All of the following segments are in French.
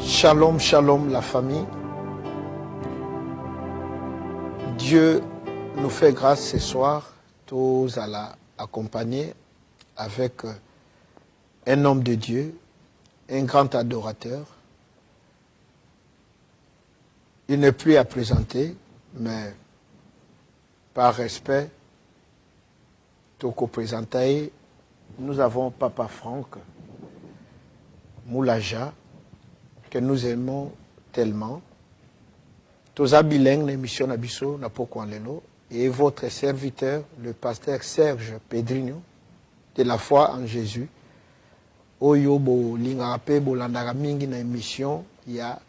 Shalom, shalom la famille. Dieu nous fait grâce ce soir, tous à l'accompagner avec un homme de Dieu, un grand adorateur. Il n'est plus à présenter, mais par respect, Toko présenté, nous avons Papa Franck Moulaja, que nous aimons tellement. Toza bilingue, l'émission Nabiso, Napokwalelo, et votre serviteur, le pasteur Serge Pedrinho, de la foi en Jésus. Oyo bo lingarape bo landara mingi na émission, il y a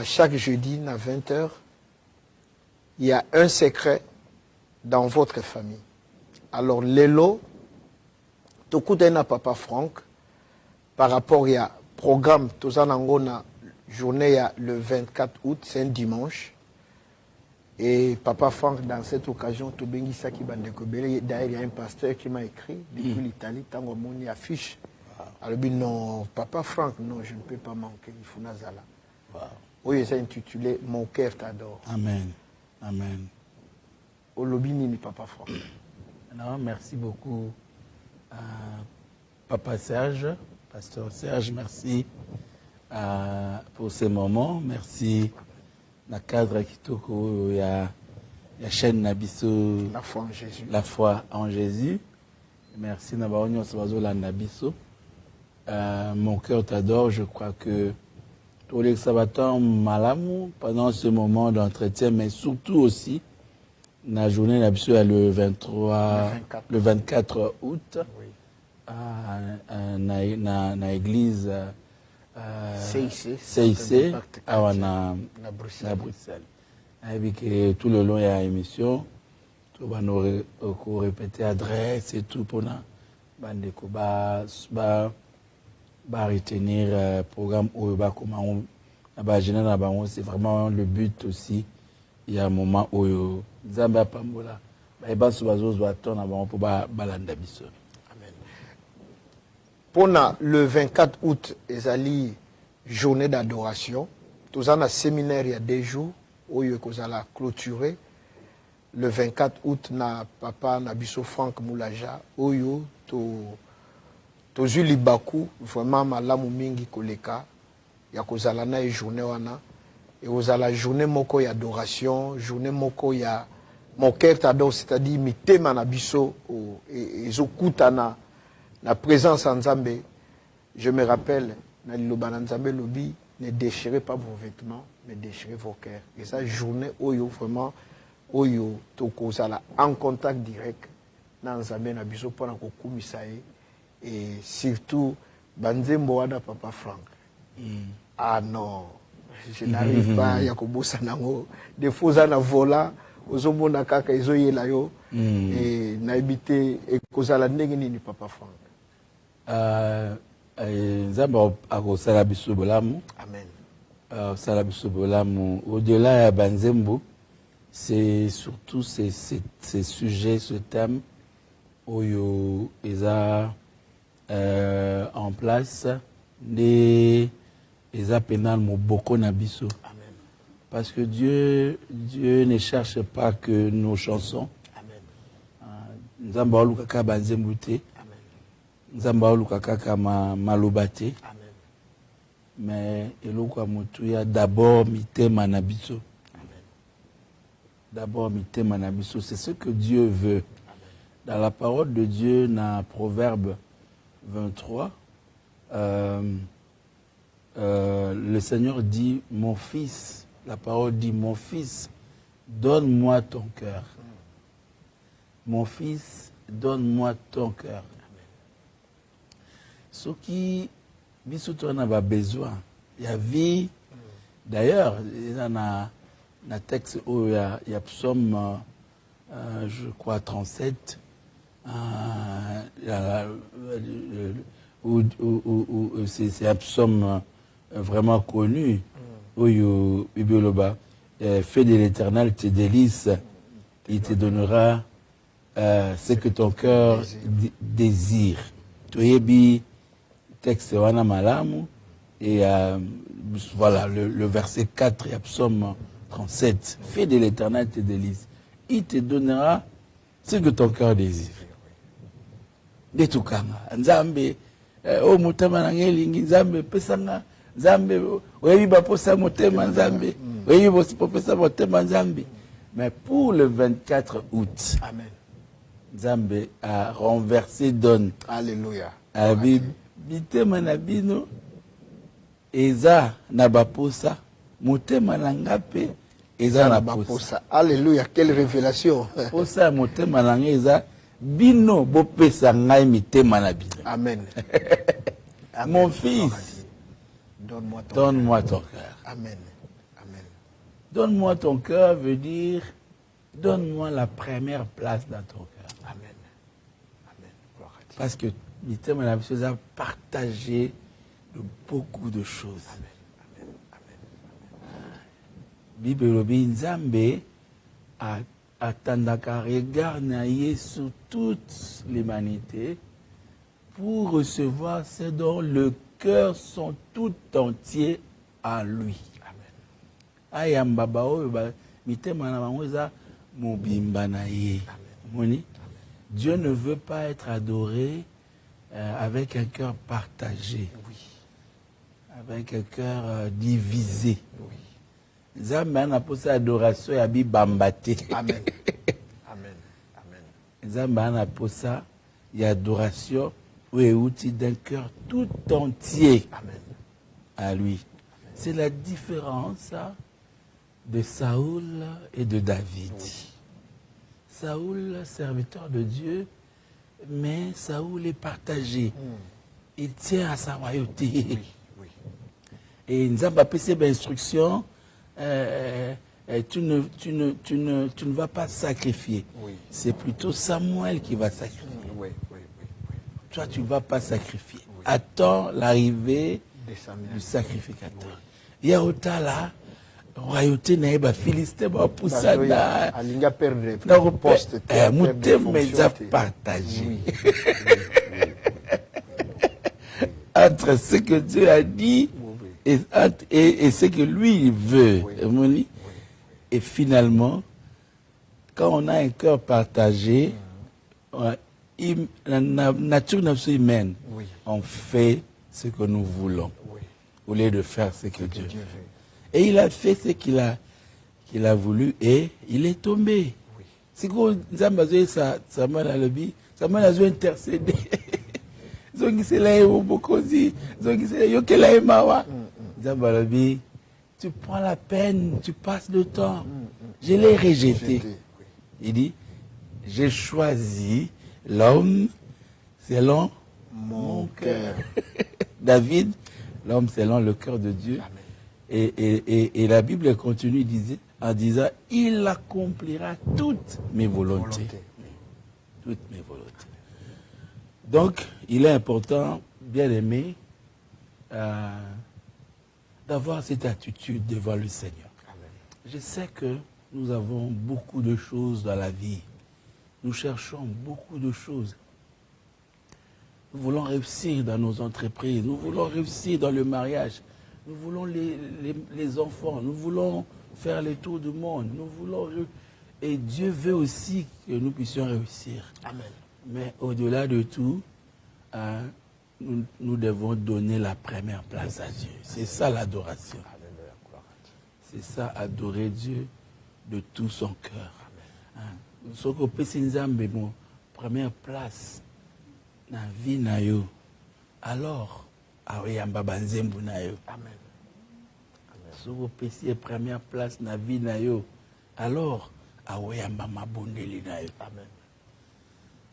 chaque jeudi à 20h. Il y a un secret dans votre famille. Alors, Lelo, Tokudena Papa Franck, par rapport à programme, Tozanangona, journée le 24 août, c'est un dimanche. Et Papa Franck, dans cette occasion, Tobengi Saki Bandekobele, d'ailleurs, il y a un pasteur qui m'a écrit depuis l'Italie, Tango Moni affiche. Alors, non, Papa Franck, non, je ne peux pas manquer, il faut Nazala. Oui, c'est intitulé Mon cœur t'adore. Amen. Amen. Au lobby Nini Papa Franck. Non, merci beaucoup à Papa Serge, Pasteur Serge, merci pour ces moments. Merci na cadre Kitoko, il y a chaîne Nabiso. La foi en Jésus. La foi en Jésus. Merci Nabaonyo Sabazola Nabiso. Mon cœur t'adore, je crois que tous les sabatons malamou pendant ce moment d'entretien, mais surtout aussi la journée Nabiso le 24 août. Oui. Na église CIC na Bruxelles. Et tout le long il y a une émission, tout va nous répéter adresse et tout pour na bandeko ba retenir programme où ba comment ba général ba c'est vraiment le but aussi. Il y a un moment où Zamba Pambola ba sobazo zo attendre avant pour ba balanda biso. Pour le 24 août, ezali journée d'adoration. Tous en a séminaire il y a 2 jours où il y a clôturé. Le 24 août, na papa Nabiso Franck Moulaja, où il y a Libaku, vraiment malamu mingi koleka. Il y a une journée wana. Et vous avez la journée moko y adoration, journée moko y a mon cœur t'adore, c'est-à-dire mi thème Nabiso et zokutana. La présence en Zambé, je me rappelle, Lobby, ne déchirez pas vos vêtements, mais déchirez vos cœurs. Et ça, journée, Oyo, vraiment, Oyo, Toko, ça en contact direct, dans Zambé, Nabiso, pendant qu'on commissaire, et surtout, Banzembo Ada Papa Franck. Ah non, je n'arrive pas, Yakobo Sanango, des faux ana vola, Ozomona Kaka, Ezoye Layo, et Naibité, et Kozala Negeni, Papa Franck. Zamba akosala biso bolamu. Amen. Sala biso bolamu. Au-delà ya Banzembo, c'est surtout ces sujets, ce thème oyo eza en place des eza penal moboko na biso. Amen. Parce que Dieu ne cherche pas que nos chansons. Amen. Zamba olukaka Banzembo te. Nzamba oluka kaka maloba te. Amen. Mais eloko mutuya d'abord mitema na biso. Amen. D'abord mitema na biso, c'est ce que Dieu veut. Amen. Dans la parole de Dieu, dans Proverbe 23, le Seigneur dit, mon fils, la parole dit, mon fils, donne-moi ton cœur. Mon fils, donne-moi ton cœur. Ce qui, on a besoin, il y a vie. D'ailleurs, il y a un texte où il y a psaume, je crois, 37, où c'est un psaume vraiment connu, où Bibioloba, fais de l'Éternel tes délices, il te donnera ce que ton cœur désire. Toyebi texte wana malamu Et voilà, le verset 4 et psaume 37. Fais de l'Éternel tes délices. Il te donnera ce que ton cœur désire. Detukanga. Nzambe, o motema na ngelingi, Nzambe pesanga, Nzambe, oyebi baposa motema Nzambe, oyebi bopesa motema Nzambe. Mais pour le 24 août, Amen. Nzambe a renversé donne. Alléluia. Bitema na bino eza na baposa, motema na ngape eza na baposa. Alléluia, quelle révélation. Posa motema na nga eza bino bopesa ngai mitema na bino. Amen. Mon fils, donne-moi ton cœur. Amen. Amen. Donne-moi ton cœur veut dire donne-moi la première place dans ton cœur. Amen. Amen. Gloire à Dieu. Parce que mitema na biso eza partagé de beaucoup de choses. Amen. Amen. Bible lobi Nzambe attendaka regard na ye sur toute l'humanité pour recevoir ce dont le cœur sont tout entier en lui. Amen. Ayamba ba oyo ba mitema na bango eza mobimba na ye. Moni? Dieu ne veut pas être adoré avec un cœur partagé. Oui. Avec un cœur divisé. Oui. Nzambe ana posa adoration ya bibamba te. Amen. Amen. Amen. Nzambe ana posa ya adoration ou euti d'un cœur tout entier. Amen. À lui. C'est la différence de Saoul et de David. Oui. Saoul, serviteur de Dieu, mais Saoul est partagé. Il tient à sa royauté. Oui. Oui. Et Nzambe a passé l'instruction. Tu ne vas pas sacrifier. Oui. C'est plutôt Samuel qui va sacrifier. Oui. Oui. Oui. Toi, tu ne vas pas sacrifier. Oui. Attends l'arrivée du sacrificateur. Il y a autant là, royauté n'a pas Philistin, va pousser à perdre poste. Partagé. Entre ce que Dieu a dit et ce que lui il veut. Oui. Et finalement, quand on a un cœur partagé, la nature humaine, on fait ce que nous voulons, au lieu de faire ce que Dieu veut. Et il a fait ce qu'il a voulu et il est tombé. C'est comme Nzambe Samuel a lebi, Samuel a intercédé. Tu prends la peine, tu passes le temps. Je l'ai rejeté. Il dit, j'ai choisi l'homme selon mon cœur. David, l'homme selon le cœur de Dieu. Et la Bible continue en disant, il accomplira toutes mes volontés. Toutes mes volontés. Donc, il est important, bien aimé, d'avoir cette attitude devant le Seigneur. Amen. Je sais que nous avons beaucoup de choses dans la vie. Nous cherchons beaucoup de choses. Nous voulons réussir dans nos entreprises. Nous voulons réussir dans le mariage. Nous voulons les enfants. Nous voulons faire les tours du monde. Nous voulons... Et Dieu veut aussi que nous puissions réussir. Amen. Mais au-delà de tout, nous devons donner la première place à Dieu. C'est ça l'adoration. C'est ça, adorer Dieu de tout son cœur. Ce que peut Nzambe, mon première place dans la vie na yo. Alors, aoyamba banzembu na yo. Amen. Ce que peut première place dans la vie na yo. Alors, aoyamba mabondeli na yo. Amen.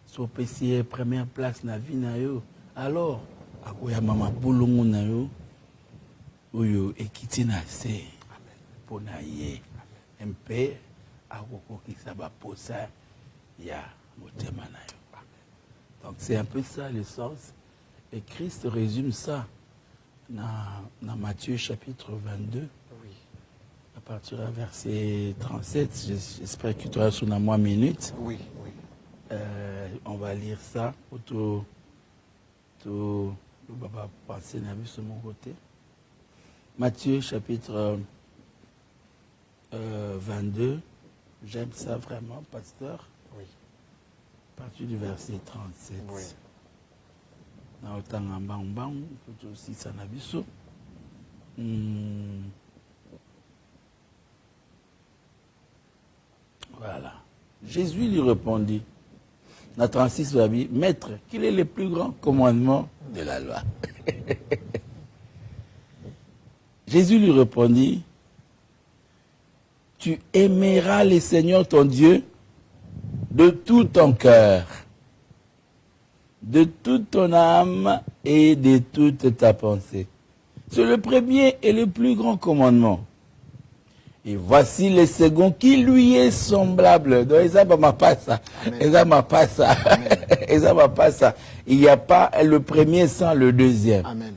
So pesi première place na vie na yo alors akoya mama bulungu na yo oyo ekiti na se pona ye mpe akokokisa ba posa ya motema na yo. Donc c'est un peu ça le sens et Christ résume ça dans Matthieu chapitre 22. Oui. À partir du verset 37, j'espère que tu auras sous la moins minute. Oui. On va lire ça. Tout le papa penser sur mon côté. Matthieu chapitre 22. J'aime ça vraiment, pasteur. Oui. À partir du verset 37. Oui. Na otanga mbang aussi ça na biso. Voilà. Jésus lui répondit, na 36 Babi, Maître, quel est le plus grand commandement de la loi? Jésus lui répondit, tu aimeras le Seigneur ton Dieu de tout ton cœur, de toute ton âme et de toute ta pensée. C'est le premier et le plus grand commandement. Et voici le second qui lui est semblable. Donc, ça m'a pas ça. Ça m'a pas ça. Ça m'a pas ça. Il n'y a pas le premier sans le deuxième. Amen.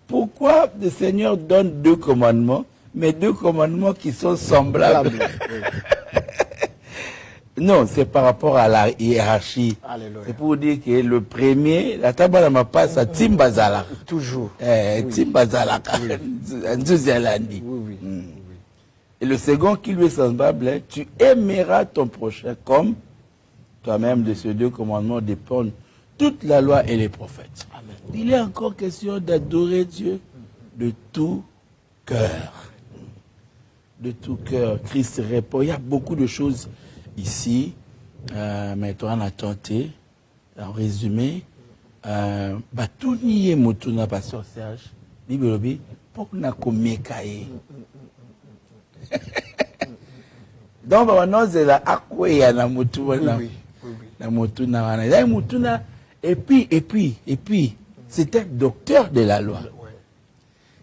Pourquoi le Seigneur donne deux commandements, mais deux commandements qui sont semblables? Oui. Non, c'est par rapport à la hiérarchie. Alléluia. C'est pour dire que le premier, la table n'a pas ça, Timbazala. Toujours. Timbazala. Oui, oui. Et le second qui lui est semblable, tu aimeras ton prochain comme toi-même. De ces deux commandements dépendent toute la loi et les prophètes. Amen. Il est encore question d'adorer Dieu de tout cœur. De tout cœur. Christ répond. Il y a beaucoup de choses ici, mais toi on a tenté, en résumé, tout nié motuna pasteur Serge, bibelobi, pour na komekaye. Donc on c'est la akwe na motuna, na motuna wana, na motuna, et puis, c'était docteur de la loi.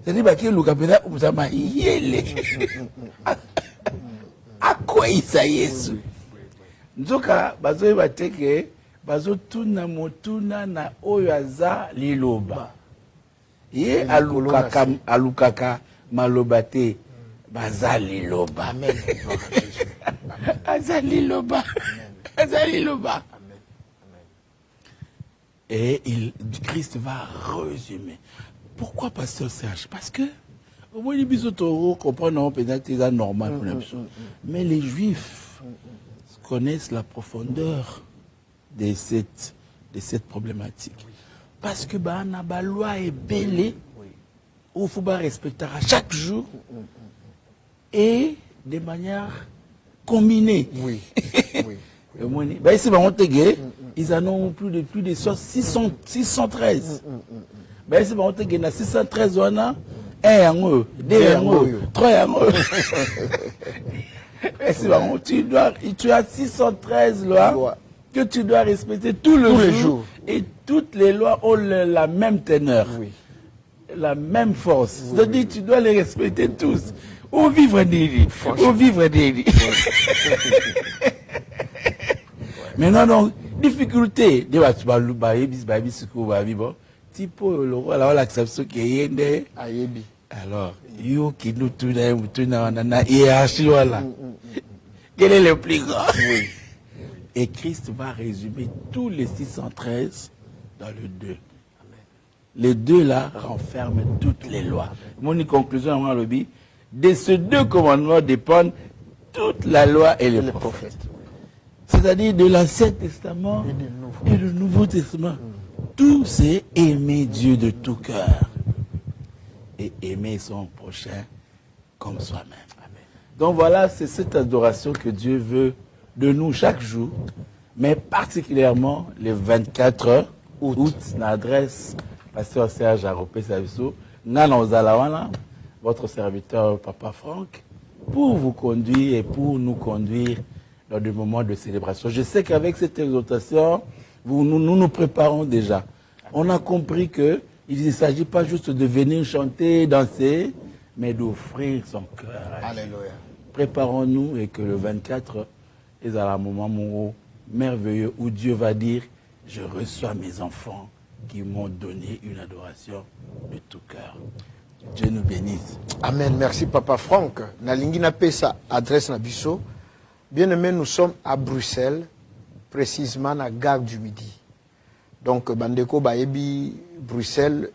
C'est-à-dire que le capitaine Ousama yele, akwe isa Yesu. Nzoka bazo bateke bazo tuna motuna na oyo aza liloba ye alukaka malobate baza liloba. Amen. Aza liloba. Aza liloba. Et Christ va résumer. Pourquoi pasteur Serge? Parce que au moins les bisotoro comprennent peut-être c'est normal pour la personne. Mais les Juifs connaissent la profondeur de cette problématique. Parce que la loi est belle, il faut respecter à chaque jour et de manière combinée. Oui. Ils en ont plus de 613. Ici, on a 613 on a 1 yango, 2 yango, 3 yango. Tu as 613 lois que tu dois respecter tous les jours. Et toutes les lois ont la même teneur, la même force. C'est-à-dire tu dois les respecter tous. Ou vivre des Maintenant, donc, difficulté. Alors, yo qui nous tourne hiérarchie, voilà. Quel est le plus grand? Et Christ va résumer tous les 613 dans le 2. Les deux là renferment toutes les lois. Mon conclusion, moi, lobby, de ces deux commandements dépendent toute la loi et les prophètes. C'est-à-dire de l'Ancien Testament et du Nouveau Testament. Tout c'est aimer Dieu de tout cœur et aimer son prochain comme soi-même. Donc voilà, c'est cette adoration que Dieu veut de nous chaque jour, mais particulièrement les 24 août, l'adresse Pasteur Serge Aropé Saviso, votre serviteur Papa Franck, pour vous conduire et pour nous conduire dans des moments de célébration. Je sais qu'avec cette exhortation, nous préparons déjà. On a compris qu'il ne s'agit pas juste de venir chanter, danser, mais d'offrir son cœur. Alléluia. Préparons-nous et que le 24 est à un moment merveilleux où Dieu va dire « Je reçois mes enfants qui m'ont donné une adoration de tout cœur. » Dieu nous bénisse. Amen. Merci Papa Franck. Nalingi na pesa adresse na biso. Bien aimé, nous sommes à Bruxelles, précisément à Gare du Midi. Donc, Bandeko Baebi, Bruxelles,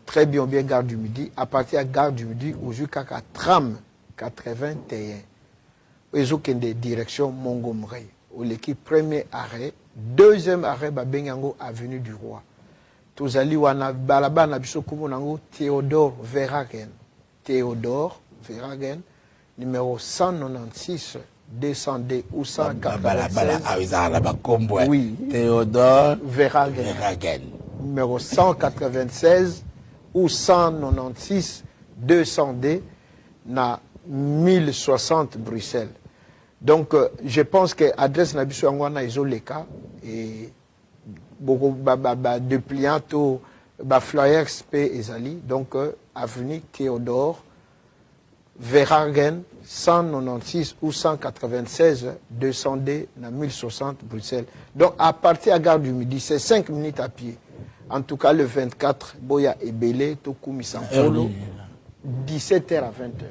très bien, bien Gare du Midi. À partir de Gare du Midi, jusqu'à tram 81. Ils ont une direction Montgomery. Où l'équipe premier arrêt, deuxième arrêt, Babengango, Avenue du Roi. Tous allés, wana balaba na biso kumonango Théodore Verhagen. Théodore Verhagen, numéro 196, 200D ou 196. Oui. Théodore Verhagen. Numéro 196 ou 196, 200D, na 1060 Bruxelles. Donc, je pense que l'adresse na biso angwana izoleka et beaucoup de pliants to flyers p ezali. Donc, avenue Théodore Verhagen 196 ou 196 200D na 1060 Bruxelles. Donc, à partir de la Gare du Midi, c'est 5 minutes à pied. En tout cas, le 24, Boya et Belé, Tokoumi Sampolo, 17h à 20h.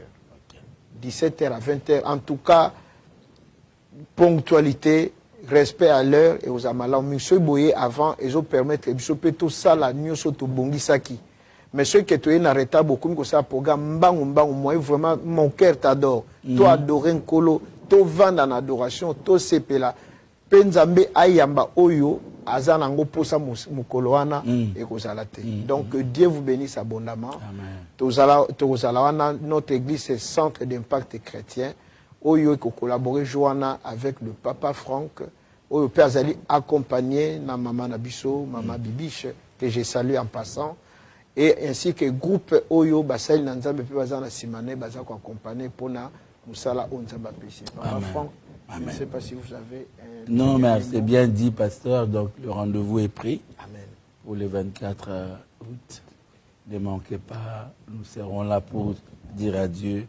17h à 20h. En tout cas, ponctualité, respect à l'heure et aux amalams. Monsieur Boye avant, ils ont permis que Monsieur tout ça la nuit sur tout bongisaki. Mais ceux qui étaient n'arrêtent beaucoup comme ça pour moi vraiment mon cœur t'adore. Toi adorer un colo, toi vendre en adoration, toi sepela. Penzambe ayamba oyo azanango posa mukoloana et kozalate. Donc Dieu vous bénisse abondamment. Amen. Notre église c'est centre d'impact chrétien. Oyo ko collaborer Joanna avec le papa Franck. Oyo Père Zali accompagné na maman Nabiso, maman Bibiche que je salue en passant. Et ainsi que groupe Oyo Basel Nanzambe pe bazana simane bazako accompagner pona musala onzamba pesi. Papa Franck, je ne sais pas si vous avez non, mais c'est bien dit, pasteur. Donc, le rendez-vous est pris. Amen. Pour le 24 août. Ne manquez pas. Nous serons là pour dire à Dieu,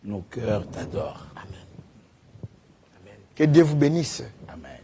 nos cœurs t'adorent. Amen. Amen. Que Dieu vous bénisse. Amen.